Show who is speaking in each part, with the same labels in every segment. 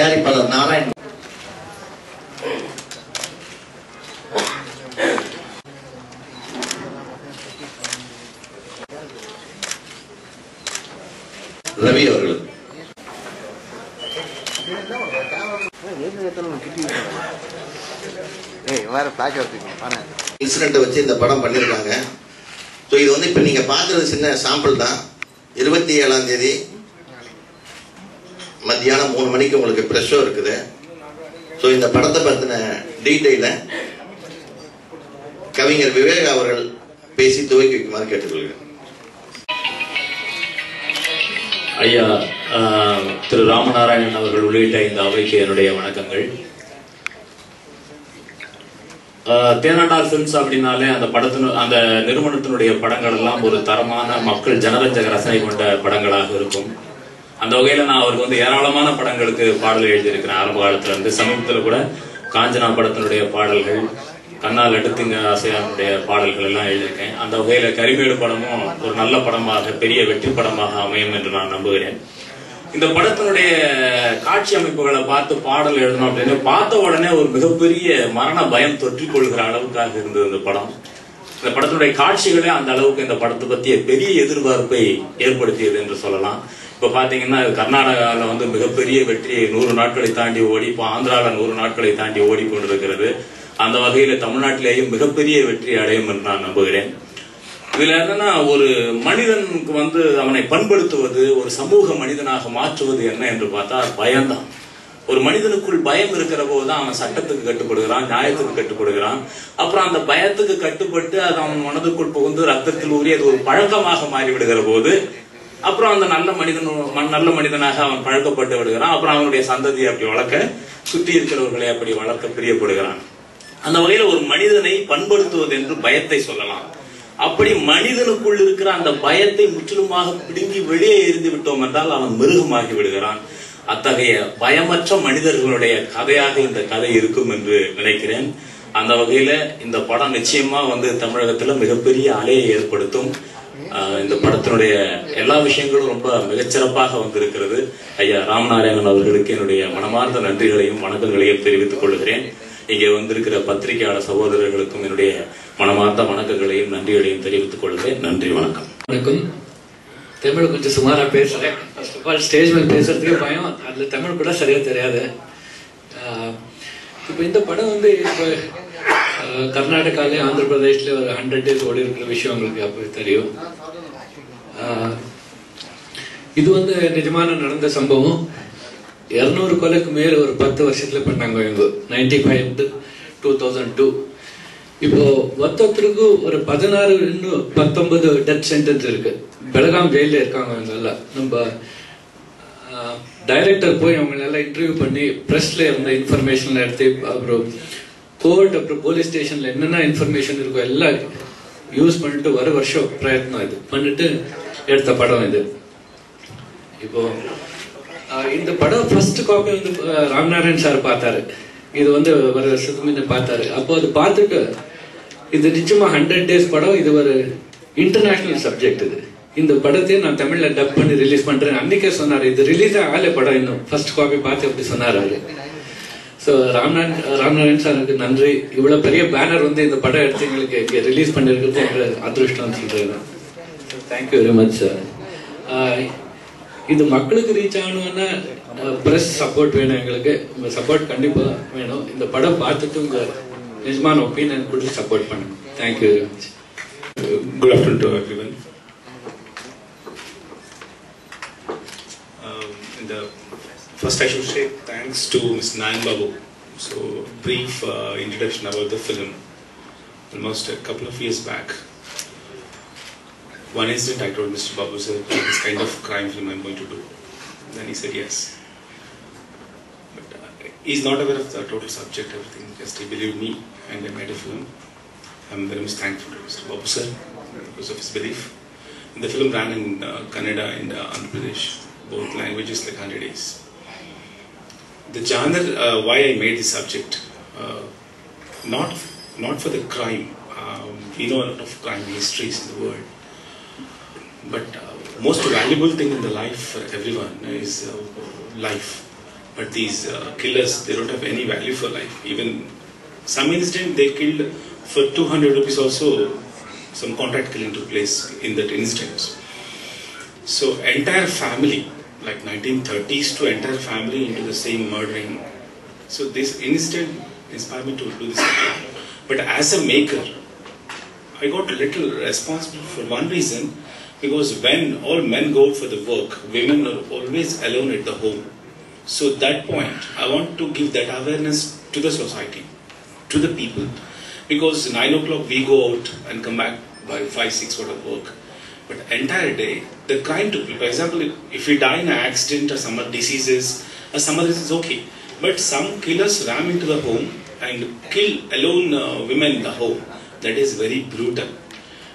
Speaker 1: தயாரிப்பாளர் நாராயணன். ரவி அவர்கள் இன்சிடென்ட் வச்சு இந்த படம் பண்ணியிருக்காங்க. ஸோ இது வந்து இப்போ நீங்கள் பார்க்குறது சின்ன சாம்பிள் தான். 27ஆம் தேதி மத்தியானம் 3 மணிக்கு உங்களுக்கு ப்ரெஷ் ஷோ இருக்குது. ஸோ இந்த படத்தை பற்றின டீட்டெயிலை கவிஞர் விவேக் அவர்கள் பேசி துவக்கி வைக்குமாறு கேட்டுக்கொள்கிறேன்.
Speaker 2: ஐயா திரு ராமநாராயணன் அவர்கள் உள்ளிட்ட இந்த அவைக்கு என்னுடைய வணக்கங்கள். தேனாண்டால் ஃபிலிம்ஸ் அப்படின்னாலே அந்த அந்த நிறுவனத்தினுடைய படங்கள் எல்லாம் ஒரு தரமான மக்கள் ஜனரஞ்சக ரசனை கொண்ட படங்களாக இருக்கும். அந்த வகையில நான் அவருக்கு வந்து ஏராளமான படங்களுக்கு பாடல் எழுதியிருக்கிறேன். ஆரம்ப காலத்துல இருந்து சமீபத்தில் கூட காஞ்சனா படத்தினுடைய பாடல்கள், கண்ணால் எடுத்துங்க ஆசையானுடைய பாடல்கள் எல்லாம் எழுதியிருக்கேன். அந்த வகையில கரிமேடு படமும் ஒரு நல்ல படமாக, பெரிய வெற்றி படமாக அமையும் என்று நான் நம்புகிறேன். இந்த படத்தினுடைய காட்சி அமைப்புகளை பார்த்து பாடல் எழுதணும் அப்படின்னு பார்த்த உடனே ஒரு மிகப்பெரிய மரண பயம் தொற்றிக் கொள்கிற அளவுக்காக இருந்தது இந்த படம். இந்த படத்தினுடைய காட்சிகளே அந்த அளவுக்கு இந்த படத்தை பற்றிய பெரிய எதிர்பார்ப்பை ஏற்படுத்தியது என்று சொல்லலாம். இப்ப பாத்தீங்கன்னா கர்நாடகாவில் வந்து மிகப்பெரிய வெற்றி 100 நாட்களை தாண்டி ஓடி, இப்போ ஆந்திராவில் 100 நாட்களை தாண்டி ஓடிக்கொண்டிருக்கிறது. அந்த வகையில தமிழ்நாட்டிலேயும் மிகப்பெரிய வெற்றி அடையும் என்று நான் நம்புகிறேன். இதுல என்னன்னா, ஒரு மனிதனுக்கு வந்து அவனை பண்படுத்துவது, ஒரு சமூக மனிதனாக மாற்றுவது என்ன என்று பார்த்தா பயம்தான். ஒரு மனிதனுக்குள் பயம் இருக்கிற போதுதான் அவன் சட்டத்துக்கு கட்டுப்படுகிறான், நியாயத்துக்கு கட்டுப்படுகிறான். அப்புறம் அந்த பயத்துக்கு கட்டுப்பட்டு அது அவன் மனதுக்குள் புகுந்து ரத்தத்தில் ஊறி அது ஒரு பழக்கமாக மாறிவிடுகிற போது அப்புறம் அந்த நல்ல மனிதனாக அவன் பழக்கப்பட்டு விடுகிறான். அப்புறம் அவனுடைய சந்ததியை அப்படி வளர்க்க, சுற்றி இருக்கிறவர்களை அப்படி வளர்க்க பிரியப்படுகிறான். அந்த வகையில ஒரு மனிதனை பண்படுத்துவது என்று பயத்தை சொல்லலாம். அப்படி மனிதனுக்குள் இருக்கிற அந்த பயத்தை முற்றிலுமாக பிடுங்கி வெளியே எரிந்து விட்டோம் என்றால் அவன் மிருகமாகி விடுகிறான். அத்தகைய பயமற்ற மனிதர்களுடைய கதையாக இந்த கதை இருக்கும் என்று நினைக்கிறேன். அந்த வகையில இந்த படம் நிச்சயமா வந்து தமிழகத்துல மிகப்பெரிய அலையை ஏற்படுத்தும். இந்த படத்தினுடைய எல்லா விஷயங்களும் ரொம்ப மிகச்சிறப்பாக வந்திருக்கிறது. ஐயா ராமநாராயணன் அவர்களுக்கு என்னுடைய மனமார்ந்த நன்றிகளையும் வணக்கங்களையும் தெரிவித்துக் கொள்கிறேன். இங்கே வந்திருக்கிற பத்திரிகையாளர் சகோதரர்களுக்கும் என்னுடைய மனமார்ந்த வணக்கங்களையும் நன்றிகளையும் தெரிவித்துக் கொள்கிறேன். நன்றி, வணக்கம்.
Speaker 3: வணக்கம். தமிழ் கொஞ்சம் சுமாரா பேசுறேன். ஃபர்ஸ்ட் ஆஃப் ஆல் ஸ்டேஜ் மேல் பேசுறதுக்கே பயம், அதுல தமிழ் கூட சரியா தெரியாது. இப்போ இந்த படம் வந்து இப்போ கர்நாடகாலே ஆந்திர பிரதேஷ்ல ஒரு 100 days ஓடி இருக்கிற விஷயம் உங்களுக்கு அப்போ தெரியும். இது வந்து நிஜமான நடந்த சம்பவம். 200 கொலைக்கு மேல ஒரு 10 வருஷத்துல பண்ணாங்க இவங்க, 95 to 2002. இப்போ ஒருத்தருக்கு ஒரு 16 இன்னும் 19 டெத் சென்டென்ஸ் இருக்கு. பெலகாம் ஜெயில இருக்காங்க அவங்க எல்லாம். நம்ம டைரக்டர் போய் அவங்க எல்லாம் இன்டர்வியூ பண்ணி பிரஸ்ல இருந்த இன்ஃபர்மேஷன் எடுத்து, அப்புறம் கோர்ட், அப்புறம் போலீஸ் ஸ்டேஷன்ல என்னென்ன இன்ஃபர்மேஷன் இருக்கோ எல்லாம் யூஸ் பண்ணிட்டு ஒரு வருஷம் பிரயத்னம் இது பண்ணிட்டு எடுத்த படம் இது. இப்போ இந்த படம் ஃபர்ஸ்ட் காப்பி வந்து ராமநாராயண் சார் பார்த்தாரு. இது வந்து ஒரு வருஷத்துக்கு முன்ன பார்த்தாரு. அப்போ அது பார்த்துட்டு இது நிச்சயமா 100 days படம், இது ஒரு இன்டர்நேஷனல் சப்ஜெக்ட். இது இந்த படத்தையும் நான் தமிழ்ல டப் பண்ணி ரிலீஸ் பண்றேன் அன்னைக்கே சொன்னாரு. இது ரிலீஸ் ஆகல படம் இன்னும், ஃபர்ஸ்ட் காப்பி பார்த்து அப்படி சொன்னாரு அவரு. ஸோ ராமநாராயண் சாருக்கு நன்றி. இவ்வளவு பெரிய பேனர் வந்து இந்த படம் எடுத்து எங்களுக்கு ரிலீஸ் பண்ணிருக்கிறது எங்களுக்கு அதிருஷ்டம் சொல்றேன். Thank you very much sir. இது மக்களுக்கு ரீச் ஆகணும்னா பிரஸ் சப்போர்ட் வேணும். எங்களுக்கு உங்க சப்போர்ட் கண்டிப்பா வேணும். இந்த படம் பார்த்துட்டு உங்க நிஜமான ஒப்பீனியன் கொடுத்து சப்போர்ட் பண்ணுங்க. Thank you very much.
Speaker 4: Good afternoon to everyone. First I should say thanks to Mr. Nayan Babu. So brief introduction about the film. Almost a couple of years back, one incident I told Mr. Babu sir, this kind of crime film I'm going to do. Then he said yes. But he's not aware of the total subject, everything. Just he believed me and I made a film. I'm very much thankful to Mr. Babu sir because of his belief. The film ran in Kannada and Andhra Pradesh, both languages, like 100 days. The genre, why I made this subject, not for the crime. We know a lot of crime histories in the world, but most valuable thing in the life for everyone is life. But these killers, they don't have any value for life. Even some incident, they killed for 200 rupees also. Some contract killing took place in that instance. So entire family, like 1930s to entire family into the same murdering. So this incident inspired me to do this. But as a maker, I got a little responsible for one reason, because when all men go out for the work, women are always alone at the home. So at that point, I want to give that awareness to the society, to the people. Because 9 o'clock we go out and come back by 5, 6 hours of work. But entire day, the crime took place. For example, if you die in an accident or some other diseases, or some other is okay. But some killers ram into the home and kill alone women in the home. That is very brutal.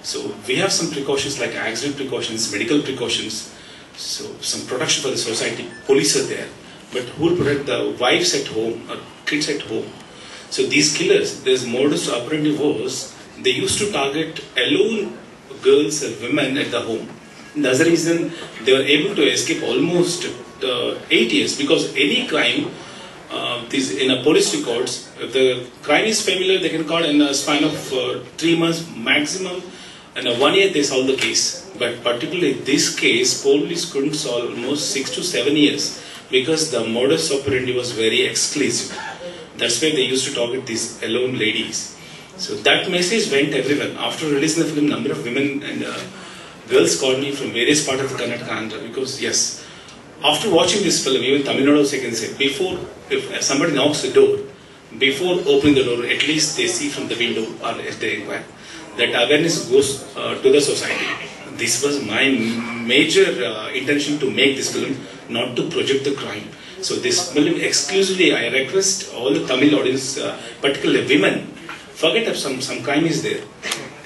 Speaker 4: So we have some precautions like accident precautions, medical precautions. So some protection for the society. Police are there. But who will protect the wives at home or kids at home? So these killers, there's modus operandi was, they used to target alone girls and women at the home. And that's the reason they were able to escape almost 8 years, because any crime, in a police records, if the crime is familiar, they can call in a span of 3 months maximum, and 1 year they solve the case. But particularly this case, police couldn't solve almost 6 to 7 years, because the modus operandi was very exclusive. That's why they used to target these alone ladies. So that message went everywhere. After releasing the film, number of women and girls called me from various parts of the Karnataka Andhra, because yes, after watching this film, even Tamil Nadu also can say, before, if somebody knocks the door, before opening the door, at least they see from the window or if they inquire, that awareness goes to the society. This was my major intention to make this film, not to project the crime. So this film exclusively, I request all the Tamil audience, particularly women, forget if some crime is there,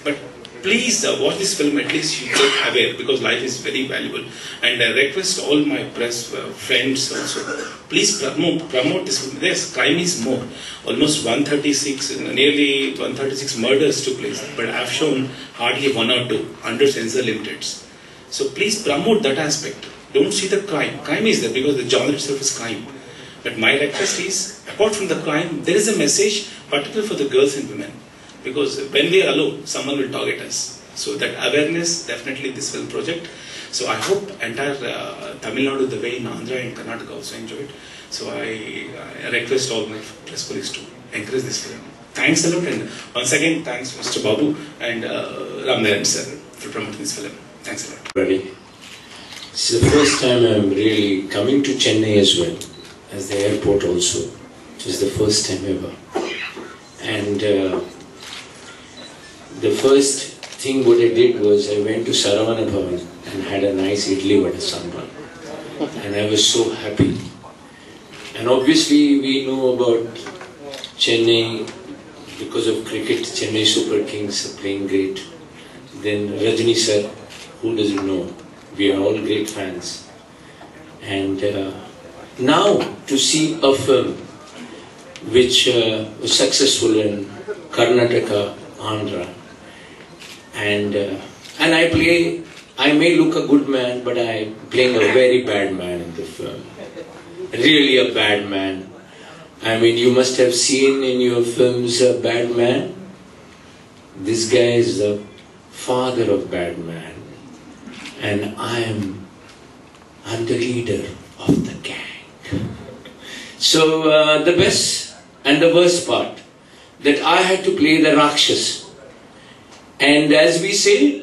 Speaker 4: but please watch this film, at least you get aware, because life is very valuable. And I request all my press friends also, please promote this film. Yes, crime is more. Almost 136, nearly 136 murders took place, but I have shown hardly 1 or 2 under censor limiteds. So please promote that aspect. Don't see the crime. Crime is there because the genre itself is crime. But my request is, apart from the crime, there is a message, particularly for the girls and women. Because when we are alone, someone will target us. So that awareness, definitely this film project. So I hope entire Tamil Nadu, the way in Andhra and Karnataka also enjoyed. So I request all my press colleagues to encourage this film. Thanks a lot, and once again, thanks Mr. Babu and Ram Naran sir for promoting this film. Thanks a lot.
Speaker 5: Ready. This is the first time I'm really coming to Chennai as well, as the airport also. It is the first time ever. And the first thing what I did was I went to Saravana Bhavan and had a nice idli vada sambar. And I was so happy. And obviously we know about Chennai because of cricket. Chennai Super Kings are playing great. Then Rajni sir, who doesn't know? We are all great fans. And now to see a film which was successful in Karnataka, Andhra, and I may look a good man, but I'm playing a very bad man in the film. Really a bad man. I mean, you must have seen in your films a bad man. This guy is the father of bad man. And I'm the leader of the gang. So the best and the worst part, that I had to play the Rakshas. And as we say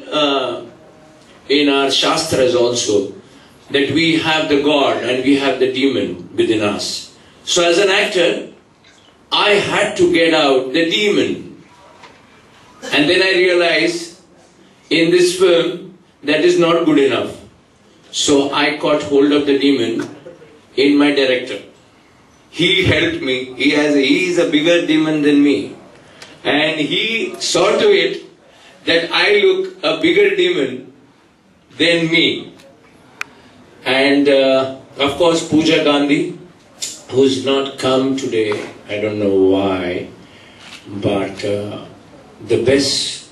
Speaker 5: in our Shastras also, that we have the God and we have the demon within us. So as an actor, I had to get out the demon. And then I realized in this film, that is not good enough. So I caught hold of the demon in my director. He helped me. He is a bigger demon than me. And he saw to it that I look a bigger demon than me. And of course Pooja Gandhi, who's not come today, I don't know why, but the best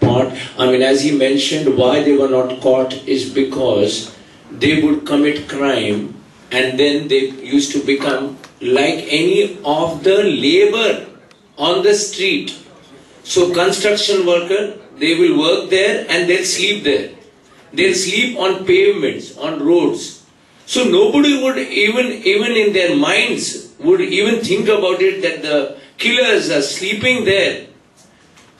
Speaker 5: part, I mean, as he mentioned, why they were not caught is because they would commit crime and then they used to become like any of the labor on the street. So construction worker, they will work there and they'll sleep there. They'll sleep on pavements, on roads. So nobody would even in their minds would even think about it that the killers are sleeping there.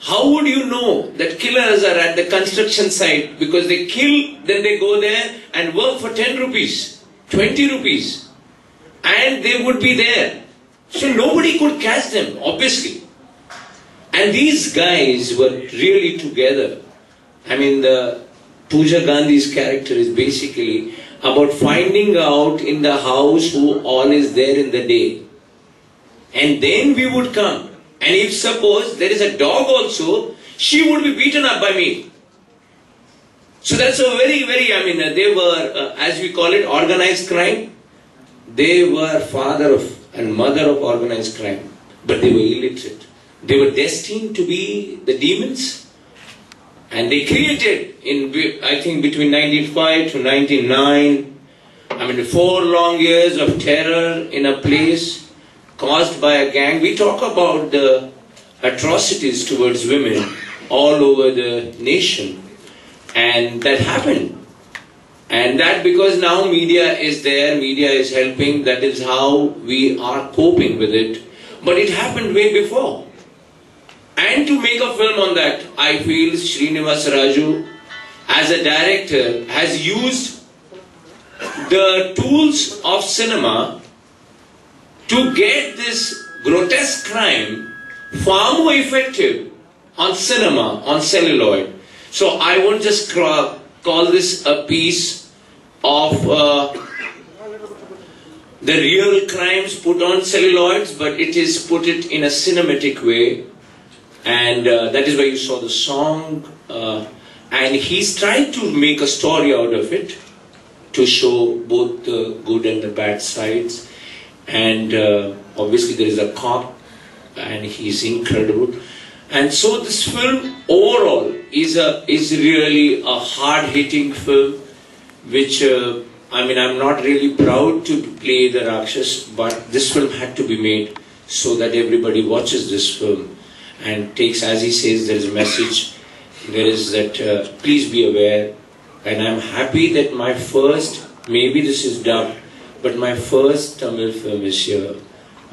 Speaker 5: How would you know that killers are at the construction site? Because they kill, then they go there and work for 10 rupees, 20 rupees. And they would be there. So nobody could catch them, obviously. And these guys were really together. I mean, the Pooja Gandhi's character is basically about finding out in the house who all is there in the day. And then we would come. And if suppose there is a dog also, she would be beaten up by me. So that's a very, I mean, they were, as we call it, organized crime. They were father of and mother of organized crime. But they were illiterate. They were destined to be the demons. And they created, I think between 1905 to 1909, I mean 4 long years of terror in a place caused by a gang. We talk about the atrocities towards women all over the nation. And that happened. And that because now media is there, media is helping, that is how we are coping with it. But it happened way before. And to make a film on that, I feel Srinivas Raju, as a director, has used the tools of cinema to get this grotesque crime far more effective on cinema, on celluloid. So I won't just call this a piece of the real crimes put on celluloids, but it is put it in a cinematic way. And that is why you saw the song. And he's trying to make a story out of it to show both the good and the bad sides. And obviously there is a cop and he's incredible. And so this film overall is really a hard-hitting film, which I mean, I'm not really proud to play the Rakshas, but this film had to be made so that everybody watches this film and takes, as he says, there is a message, there is that please be aware. And I'm happy that my first, maybe this is dubbed, but my first Tamil film is here.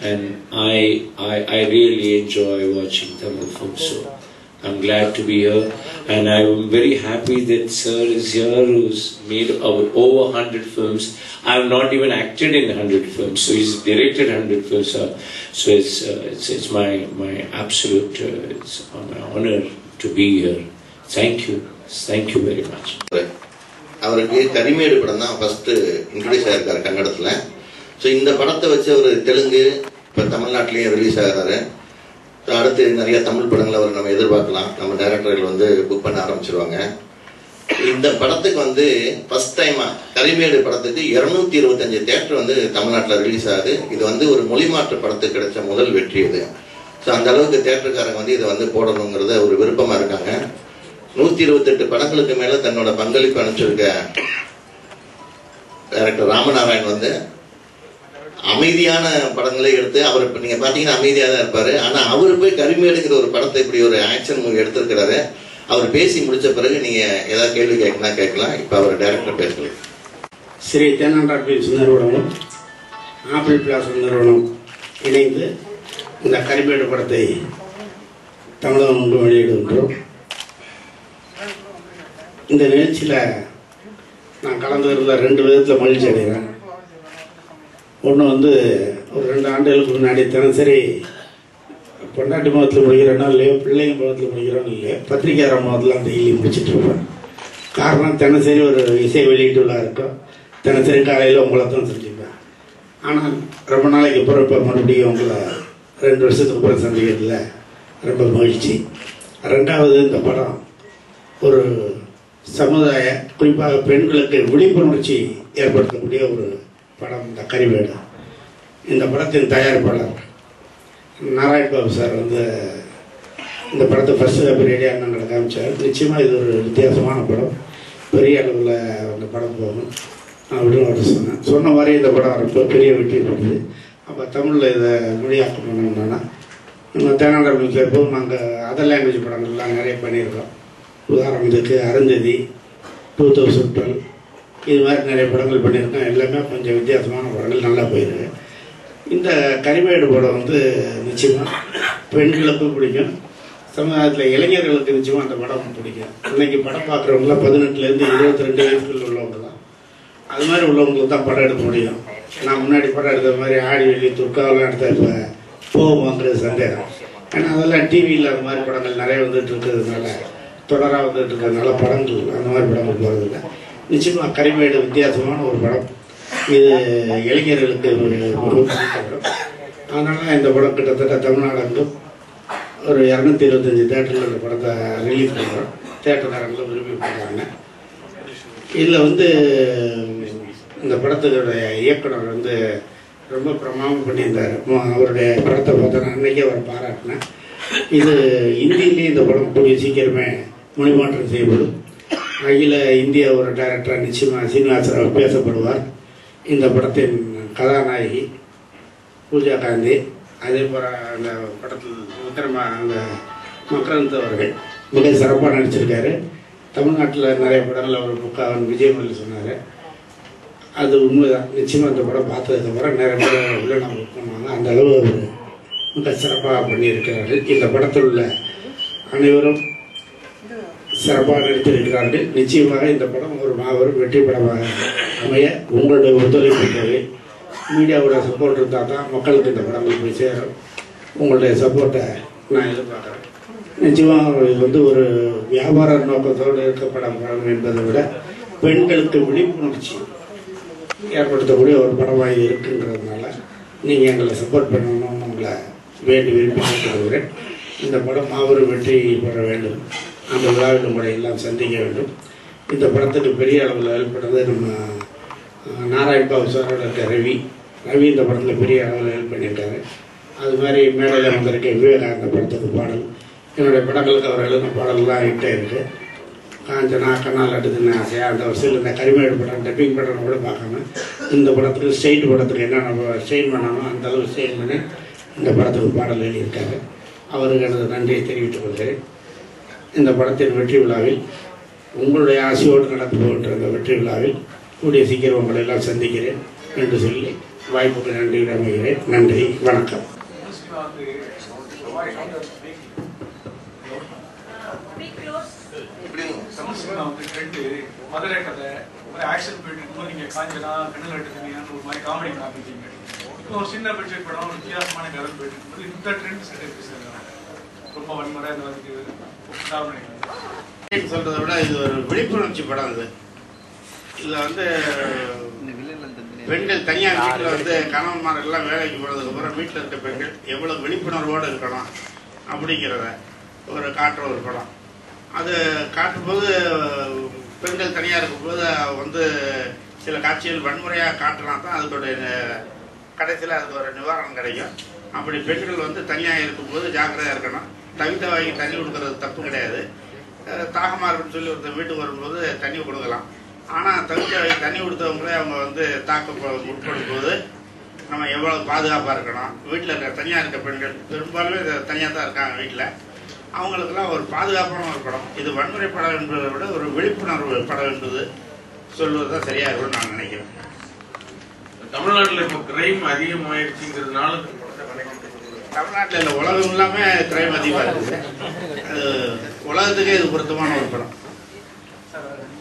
Speaker 5: And I really enjoy watching Tamil films, so I'm glad to be here. And I'm very happy that Sir is here, who's made over 100 films. I have not even acted in 100 films, so he's directed 100 films. So it's my absolute, it's my honor to be here. Thank you very much.
Speaker 1: அவருக்கு கரிமேடு படம் தான் first introduce ஆயிருக்காரு கன்னடத்தில். So இந்த படத்தை வச்சு அவர் தெலுங்கு இப்போ தமிழ்நாட்டிலையும் ரிலீஸ் ஆகிறாரு. ஸோ அடுத்து நிறைய தமிழ் படங்களை அவர் நம்ம எதிர்பார்க்கலாம். நம்ம டைரக்டர்கள் வந்து புக் பண்ண ஆரம்பிச்சிருவாங்க. இந்த படத்துக்கு வந்து ஃபர்ஸ்ட் டைமாக கரிமேடு படத்துக்கு 225 தியேட்டர் வந்து தமிழ்நாட்டில் ரிலீஸ் ஆகுது. இது வந்து ஒரு மொழி மாற்று படத்துக்கு கிடைச்ச முதல் வெற்றி இது. ஸோ அந்த அளவுக்கு தியேட்டருக்காரங்க வந்து இதை வந்து போடணுங்கிறத ஒரு விருப்பமாக இருக்காங்க. 128 படங்களுக்கு மேலே தன்னோட பங்களிப்பு அனுப்பிச்சிருக்க டைரக்டர் ராமநாராயண் வந்து அமைதியான படங்களை எடுத்து, அவர் இப்போ நீங்கள் பார்த்தீங்கன்னா அமைதியாக தான் இருப்பார். ஆனால் அவர் போய் கரிமேடுங்கிற ஒரு படத்தை இப்படி ஒரு ஆக்ஷன் மூவி எடுத்திருக்கிறாரு. அவர் பேசி முடித்த பிறகு நீங்கள் ஏதாவது கேள்வி கேட்கலாம். இப்போ அவர் டைரக்டர் பேசலாம்.
Speaker 6: ஸ்ரீ தென்னாண்டார் பிலிம்ஸ் நிறுவனமும் ஆப்பிள் பிளாஸ் நிறுவனம் இணைந்து இந்த கரிமேடு படத்தை தமிழகம் முன்பு வெளியிடுகின்றோம். இந்த நிகழ்ச்சியில் நான் கலந்து இருந்த 2 விதத்தில் மகிழ்ச்சி அடைகிறேன். ஒன்று வந்து ஒரு 2 ஆண்டுகளுக்கு முன்னாடி தினசரி பொண்டாட்டி முகத்தில் முடிகிறோன்னா இல்லையோ, பிள்ளைங்க முகத்தில் முடிகிறோன்னு இல்லையோ, பத்திரிகையாளர் முகத்தில் டெய்லி முடிச்சுட்டு இருப்பேன். காரணம் தினசரி ஒரு இசை வெளியீட்டு விழா இருக்கும். தினசரி காலையில் உங்களை தான் செஞ்சுப்பேன். ஆனால் ரொம்ப நாளைக்கு அப்புறம் இப்போ மறுபடியும் உங்களை 2 வருஷத்துக்கு அப்புறம் சந்திக்கிறதுல ரொம்ப மகிழ்ச்சி. 2வது, இந்த படம் ஒரு சமுதாய, குறிப்பாக பெண்களுக்கு விழிப்புணர்ச்சி ஏற்படுத்தக்கூடிய ஒரு படம் இந்த கரிமேடு. இந்த படத்தின் தயாரிப்பாளர் நாராயண் பாபு சார் வந்து இந்த படத்தை ஃபஸ்ட்டு ரேடியாக நாங்கள் காமிச்சார். நிச்சயமாக இது ஒரு வித்தியாசமான படம், பெரிய அளவில் அந்த படம் போகும். அப்படின்னு அவர்கிட்ட சொன்ன மாதிரி இந்த படம் ரொம்ப பெரிய வெற்றி பெறுது. அப்போ தமிழில் இதை மொழியாக்கம் பண்ணணும்னா நம்ம தேனாண்டர் மியூசியம் எப்போவும் நாங்கள் அதர் லாங்குவேஜ் படங்கள்லாம் நிறைய பண்ணியிருக்கோம். உதாரணத்துக்கு அருந்ததி, 2012 இது மாதிரி நிறைய படங்கள் பண்ணியிருக்கோம். எல்லாமே கொஞ்சம் வித்தியாசமான படங்கள் நல்லா போயிருக்கு. இந்த கரிமேடு படம் வந்து நிச்சயமாக பெண்களுக்கும் பிடிக்கும், சமுதாயத்தில் இளைஞர்களுக்கு நிச்சயமாக அந்த படம் பிடிக்கும். இன்றைக்கி படம் பார்க்குறவங்களாம் 18லேருந்து 22 வயசுக்குள்ள உள்ளவங்க தான். அது மாதிரி உள்ளவங்களுக்கு தான் படம் எடுக்க முடியும். நான் முன்னாடி படம் எடுத்த மாதிரி ஆடி வெள்ளி துர்காவெல்லாம் எடுத்த இப்போ போகுமாங்கிறது சந்தேகம். ஏன்னா அதெல்லாம் டிவியில் அந்த மாதிரி படங்கள் நிறைய வந்துட்டு இருக்கிறதுனால, தொடராக வந்துட்டு இருக்கிறதுனால படங்கள் அந்த மாதிரி படங்கள் போகிறதில்ல. நிச்சயமாக கரிமேடு வித்தியாசமான ஒரு படம். இது இளைஞர்களுக்கு ஒரு படம். அதனால இந்த படம் கிட்டத்தட்ட தமிழ்நாடு ஒரு 225 தேட்டரில் இந்த படத்தை ரிலீஸ் பண்ணுறோம். தேட்டர்காரங்களும் விரும்பி பண்ணுறாங்க. இதில் வந்து இந்த படத்துடைய இயக்குனர் வந்து ரொம்ப பிரமாதம் பண்ணியிருந்தார். அவருடைய படத்தை பார்த்தா அன்றைக்கே அவர் பாராட்டினேன். இது இந்தியிலேயே இந்த படம் கூடிய சீக்கிரமே மொழிமாற்றம் செய்யப்படும். அகில இந்திய ஒரு டைரக்டராக நிச்சயமாக சீனிவாசராவ் பேசப்படுவார். இந்த படத்தின் கதாநாயகி பூஜா காந்தி, அதே போல் அந்த படத்தில் அந்த மக்ரந்த் அவர்கள் மிக சிறப்பாக நடிச்சிருக்காரு. தமிழ்நாட்டில் நிறைய படங்கள் அவர் புக்காவன் விஜயமல்லி சொன்னார். அது உண்மைதான். நிச்சயமாக அந்த படம் பார்த்ததுக்கப்புறம் நிறைய பேர் உள்ள நம்ம புக் பண்ணுவாங்க. அந்த அளவு அவர் மிக சிறப்பாக பண்ணியிருக்கிறார்கள். இந்த படத்தில் உள்ள அனைவரும் சிறப்பாக நடித்திருக்கிறார்கள். நிச்சயமாக இந்த படம் ஒரு மாபெரும் வெற்றி படமாக அமைய உங்களுடைய ஒத்துழைப்பு தேவை. மீடியாவோட சப்போர்ட் இருந்தால் தான் மக்களுக்கு இந்த படங்கள் போய் சேரும். உங்களுடைய சப்போர்ட்டை நான் எதிர்பார்க்குறேன். நிச்சயமாக இது வந்து ஒரு வியாபார நோக்கத்தோடு இருக்கப்பட படம் என்பதை விட பெண்களுக்கு விழிப்புணர்ச்சி ஏற்படுத்தக்கூடிய ஒரு படமாக இருக்குங்கிறதுனால நீங்கள் எங்களை சப்போர்ட் பண்ணணும்னு உங்களை விரும்பி கேட்டுக்கொள்கிறேன். இந்த படம் மாபெரும் வெற்றி பெற வேண்டும். அந்த விழாவில் உங்களை எல்லாம் சந்திக்க வேண்டும். இந்த படத்துக்கு பெரிய அளவில் ஹெல்ப் பண்ணது நம்ம நாராயண் பாபு சாரோட இருக்க ரவி இந்த படத்தில் பெரிய அளவில் ஹெல்ப் பண்ணியிருக்காரு. அது மாதிரி மேடையில் வந்திருக்க விவேகானந்த படத்துக்கு பாடல், என்னுடைய படங்களுக்கு அவர் எழுதின பாடல்லாம் ஹிட்டே இருக்குது. காஞ்சனா, கண்ணால் அடுத்துன்னு ஆசையாக அந்த வருஷத்தில் இந்த கரிமேடு படம் டப்பிங் படம் கூட பார்க்காம இந்த படத்துக்கு ஸ்டெயிட் படத்துக்கு என்னென்ன ஸ்டெயின் பண்ணாலும் அந்த அளவு ஸ்டெயின் பண்ணி இந்த படத்துக்கு பாடல் எழுதியிருக்காரு. அவருக்கு எனது நன்றியை தெரிவித்துக் கொள்கிறேன். இந்த படத்தின் வெற்றி விழாவில் உங்களுடைய ஆசையோடு நடந்து போகின்ற இந்த வெற்றி விழாவில் கூடிய சீக்கிரம் உங்களை எல்லாம் சந்திக்கிறேன் என்று சொல்லி வாய்ப்புக்கு நன்றி அமைகிறேன். நன்றி, வணக்கம்.
Speaker 7: மதுரை கதை ஒரு ஆக்ஷன் போயிட்டு இருக்கும்போது நீங்க காஞ்சனா கண்ணல் எடுத்துக்கீங்கன்னு ஒரு மாதிரி காமெடி காமிப்பீங்க. இப்போ ஒரு சின்ன பட்ஜெட் படம் ஒரு வித்தியாசமான கதை போயிட்டு இருக்கும்போது இந்த ட்ரெண்ட் செட் எப்படி சார் ரொம்ப வன்முறை இந்த மாதிரி
Speaker 6: சொல்றதை விட இது ஒரு விழிப்புணர்ச்சி படம். இது இதில் வந்து பெண்கள் தனியார் வீட்டில் வந்து கணவன்மார் எல்லாம் வேலைக்கு போனதுக்கு அப்புறம் வீட்டில் இருக்க பெண்கள் எவ்வளோ விழிப்புணர்வோடு இருக்கணும் அப்படிங்கிறத ஒரு காட்டுற ஒரு படம். அது காட்டும்போது பெண்கள் தனியாக இருக்கும்போது வந்து சில காட்சிகள் வன்முறையாக காட்டினா தான் அதோடைய கடைசியில் அதுக்கு ஒரு நிவாரணம் கிடைக்கும். அப்படி பெண்கள் வந்து தனியாக இருக்கும்போது ஜாக்கிரதையாக இருக்கணும். தவித்த வாங்கி தண்ணி கொடுக்கறது தப்பு கிடையாது. தாகமாக இருக்குன்னு சொல்லி ஒருத்தர் வீட்டுக்கு வரும்போது தண்ணி கொடுக்கலாம். ஆனால் தவித்த வாங்கி தண்ணி கொடுத்தவங்களே அவங்க வந்து தாக்க முற்படும் போது நம்ம எவ்வளோ பாதுகாப்பாக இருக்கணும். வீட்டில் இருக்க தனியாக இருக்க பெண்கள் பெரும்பாலுமே தனியாக தான் இருக்காங்க வீட்டில். அவங்களுக்கெல்லாம் ஒரு பாதுகாப்பான ஒரு படம். இது வன்முறை படம் என்பதை விட ஒரு விழிப்புணர்வு படம் என்பது சொல்வது தான் சரியாக இருக்கும்னு நான் நினைக்கிறேன்.
Speaker 8: தமிழ்நாட்டில் இப்போ கிரைம் அதிகமாயிடுச்சுங்கிறதுனால
Speaker 6: தமிழ்நாட்டில் இல்லை, உலகம் எல்லாமே கிரைம் அதிகமாக இருக்குது. அது உலகத்துக்கே இது பொருத்தமான ஒரு படம்.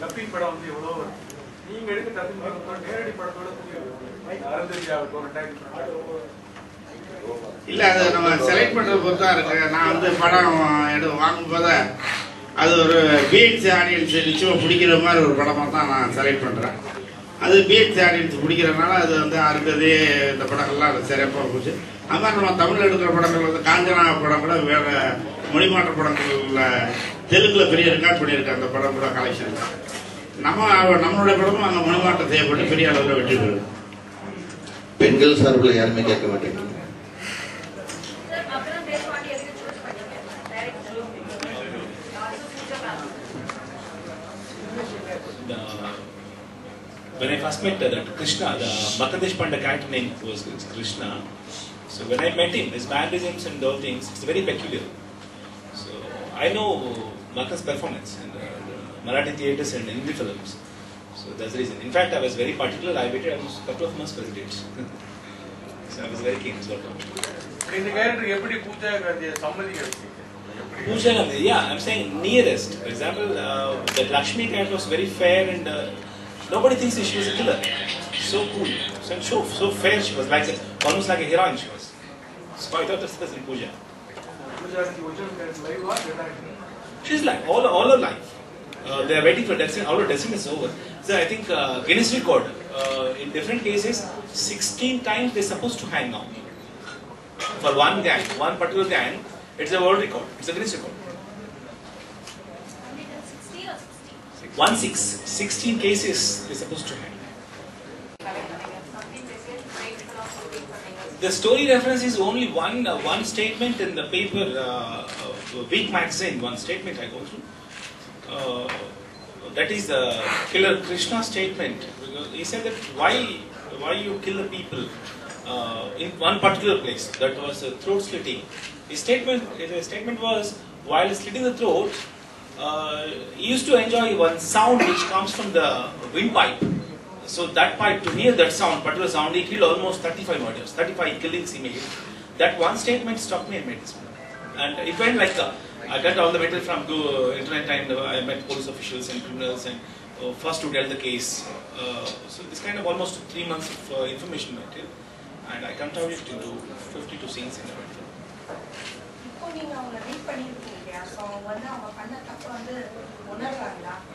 Speaker 7: டப்பிங் படம் வந்து எவ்வளோ நீங்க எடுக்க டப்பிங் படம் நேரடி படத்தோட
Speaker 6: இல்லை, அதை நம்ம செலக்ட் பண்ணுறத பொறுத்தா இருக்கு. நான் வந்து படம் வாங்கும்போது அது ஒரு பிஎன்சி ஆடியன்ஸ் நிச்சயமாக பிடிக்கிற மாதிரி ஒரு படமாக தான் நான் செலக்ட் பண்ணுறேன். அது பிஎன்சி ஆடியன்ஸ் பிடிக்கிறதுனால அது வந்து அருந்ததே இந்த படங்கள்லாம் அது சிறப்பாக போச்சு. அது மாதிரி நம்ம தமிழில் எடுக்கிற படங்கள் வந்து காஞ்சனா படம் கூட வேறு மொழிமாற்ற படங்களில் தெலுங்கில் பெரிய ரெக்கார்ட் பண்ணியிருக்கேன். அந்த படம் கூட கலெக்ஷன் நம்மளுடைய படமும் அங்கே மொழிமாற்றம் செய்யப்பட்டு பெரிய அளவில் வெற்றி பெறும்.
Speaker 1: பெண்கள் சார்பில் யாருமே கேட்க மாட்டேங்க.
Speaker 4: when I first met that Krishna, the Bhaktadesh Panda character name was Krishna. So when I met him, his mannerisms and all things, it's very peculiar. So I know Bhakta's performance in the Marathi theatres and Hindi films. So that's the reason. In fact, I was very particular. I waited almost a couple of months for the dates. So I was very keen as well.
Speaker 8: இந்த character எப்படி பூஜா காந்தியை சம்மதிக்கிறது?
Speaker 4: Pooja Gandhi, yeah, I'm saying nearest. For example, that Lakshmi character was very fair and nobody thinks that she was a killer. So cool, so fair she was, like almost like a heroine she was. So I thought that's in Pooja.
Speaker 7: Pooja is the original character, live or dead actor?
Speaker 4: She's like all her life. They are waiting for death scene. All her death scene is over. So I think Guinness record in different cases, 16 times they're supposed to hang now. For one gang, one particular gang, it's a world record. It's a Guinness record. 16 cases they're supposed to hang. The story reference is only one statement in the paper, Week magazine. One statement I go through. That is the killer Krishna statement. He said that why you kill the people in one particular place. That was throat slitting. His statement was, while slitting the throat, he used to enjoy one sound which comes from the windpipe. So that pipe, to hear that sound, particular sound, he killed almost 35 murders, 35 killings he made. That one statement struck me and made this film. And it went like I got all the material from internet, and I met police officials and criminals and first to get the case. So this kind of almost 3 months of information material, and I contributed to 52 scenes in the film.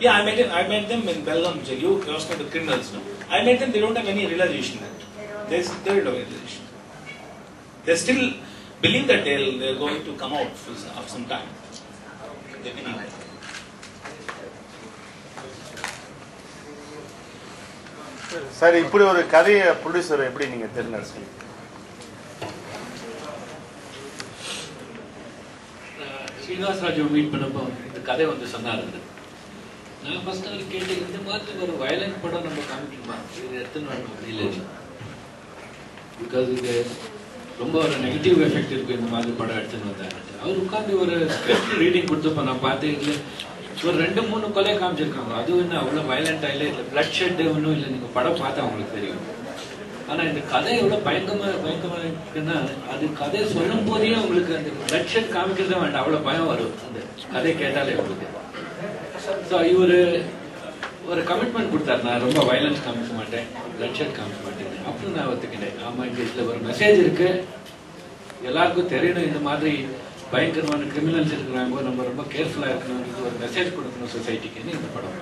Speaker 4: Yeah, I met them in Belgaum jail. You asked the criminals, no? I met them. They don't have any realization that they don't have realization. They still believe that they're going to come out after some time. They believe that.
Speaker 9: சரி, இப்படி ஒரு கதையை producer எப்படி நீங்க தேர்ந்தெடுத்தீங்க?
Speaker 3: Srinivas Raju meet பண்ணப்போ இந்த கதை வந்து சொன்னார். நான் ஃபர்ஸ்ட் அவர் கேட்டு, இந்த மாதிரி ஒரு வயலண்ட் படம் நம்ம காமிக்கணுமா, இது எடுத்துன்னு வரணும் அப்படி இல்லை, பிகாஸ் இது ரொம்ப ஒரு நெகட்டிவ் எஃபெக்ட் இருக்கும் இந்த மாதிரி படம் எடுத்துன்னு வந்தாரு. அவர் உட்காந்து ஒரு ஸ்கிரிப்ட் ரீடிங் கொடுத்தப்போ நான் பார்த்தேன், இல்லை ஒரு 2-3 கொலை காமிச்சிருக்காங்க. அதுவும் என்ன அவ்வளோ வயலண்டாக இல்லை, இல்லை பிளட் ஷெட் ஒன்றும் இல்லை. நீங்கள் படம் பார்த்தா அவங்களுக்கு தெரியும். ஆனால் இந்த கதை எவ்வளோ பயங்கரமாக இருக்குன்னா, அது கதை சொல்லும் போதே உங்களுக்கு அந்த பிளட் ஷெட் காமிக்கிறதே வேண்டாம், அவ்வளோ பயம் வரும் அந்த கதை கேட்டாலே உங்களுக்கு. ஸோ இவர் ஒரு கமிட்மெண்ட் கொடுத்தாரு, நான் ரொம்ப வயலன்ஸ் காமிக்க மாட்டேன், பிளட் ஷெட் காமிக்க மாட்டேன். அப்புறம் நான் ஒத்துக்கிட்டேன், ஆமாம் இதில் ஒரு மெசேஜ் இருக்கு, எல்லாருக்கும் தெரியணும் இந்த மாதிரி பயங்கரமான கிரிமினல்ஸ் இருக்கிறாங்க, நம்ம ரொம்ப கேர்ஃபுல்லாக இருக்கணும், ஒரு மெசேஜ் கொடுக்கணும் சொசைட்டிக்குன்னு இந்த படம்.